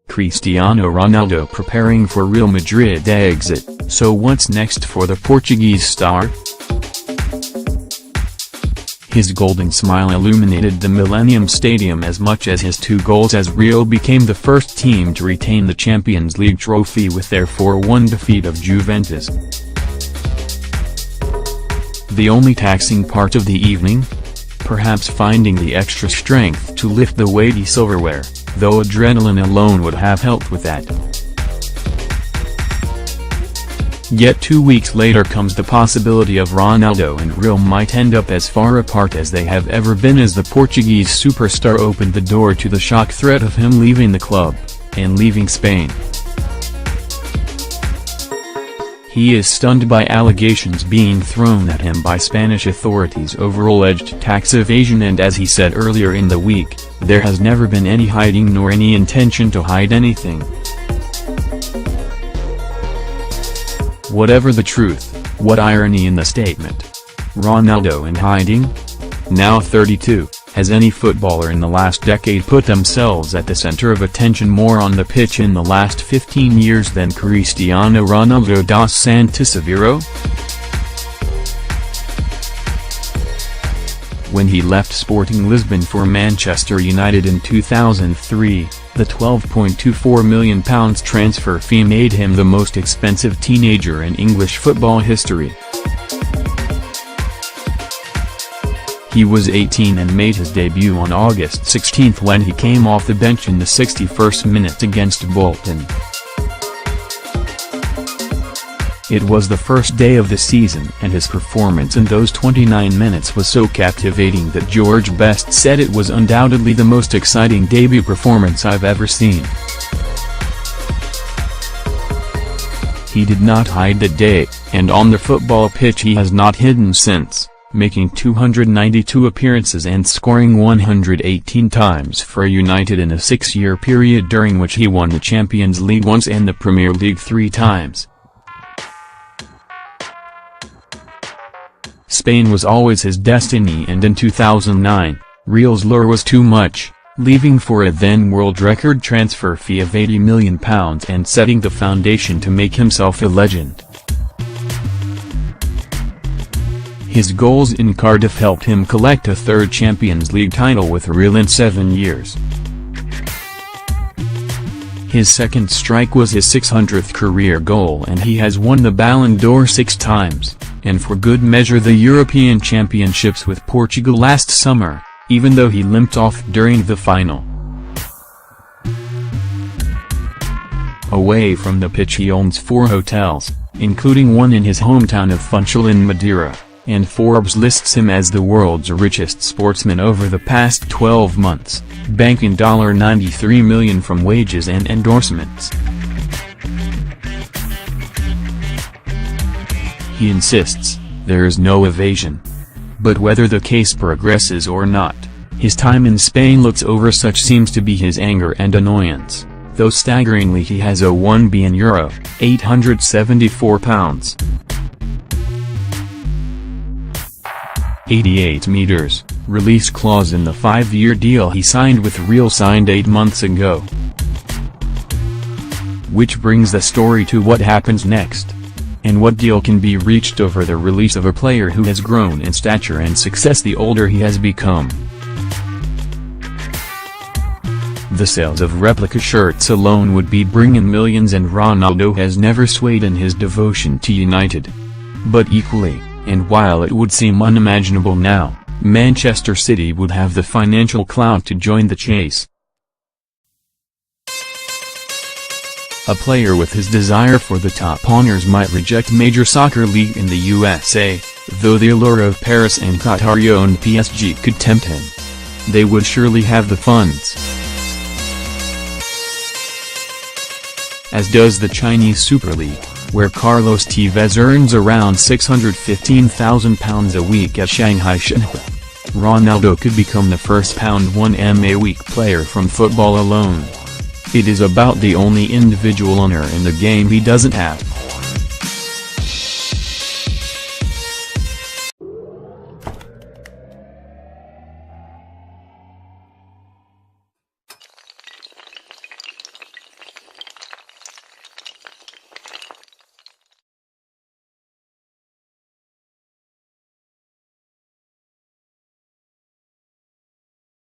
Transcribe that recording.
Cristiano Ronaldo preparing for Real Madrid exit, so what's next for the Portuguese star? His golden smile illuminated the Millennium Stadium as much as his 2 goals as Real became the first team to retain the Champions League trophy with their 4-1 defeat of Juventus. The only taxing part of the evening? Perhaps finding the extra strength to lift the weighty silverware, though adrenaline alone would have helped with that. Yet 2 weeks later comes the possibility of Ronaldo and Real might end up as far apart as they have ever been, as the Portuguese superstar opened the door to the shock threat of him leaving the club, and leaving Spain. He is stunned by allegations being thrown at him by Spanish authorities over alleged tax evasion, and as he said earlier in the week, there has never been any hiding nor any intention to hide anything. Whatever the truth, what irony in the statement. Ronaldo in hiding? Now 32, has any footballer in the last decade put themselves at the center of attention more on the pitch in the last 15 years than Cristiano Ronaldo dos Santos Aveiro? When he left Sporting Lisbon for Manchester United in 2003, the £12.24 million transfer fee made him the most expensive teenager in English football history. He was 18 and made his debut on August 16 when he came off the bench in the 61st minute against Bolton. It was the first day of the season, and his performance in those 29 minutes was so captivating that George Best said it was undoubtedly the most exciting debut performance I've ever seen. He did not hide that day, and on the football pitch he has not hidden since, making 292 appearances and scoring 118 times for United in a 6-year period during which he won the Champions League once and the Premier League 3 times. Spain was always his destiny, and in 2009, Real's lure was too much, leaving for a then world record transfer fee of £80 million and setting the foundation to make himself a legend. His goals in Cardiff helped him collect a 3rd Champions League title with Real in 7 years. His second strike was his 600th career goal, and he has won the Ballon d'Or 6 times, and for good measure the European Championships with Portugal last summer, even though he limped off during the final. Away from the pitch he owns 4 hotels, including one in his hometown of Funchal in Madeira, and Forbes lists him as the world's richest sportsman over the past 12 months, banking $93 million from wages and endorsements. He insists, there is no evasion. But whether the case progresses or not, his time in Spain looks over. Such seems to be his anger and annoyance, though staggeringly he has a €1 billion £874. 88 meters, release clause in the 5-year deal he signed with Real, signed 8 months ago. Which brings the story to what happens next. And what deal can be reached over the release of a player who has grown in stature and success the older he has become. The sales of replica shirts alone would be bringing millions, and Ronaldo has never swayed in his devotion to United. But equally, and while it would seem unimaginable now, Manchester City would have the financial clout to join the chase. A player with his desire for the top honors might reject major soccer league in the USA, though the allure of Paris and Qatar-owned PSG could tempt him. They would surely have the funds. As does the Chinese Super League, where Carlos Tevez earns around £615,000 a week at Shanghai Shenhua. Ronaldo could become the first £1M a week player from football alone. It is about the only individual honor in the game he doesn't have.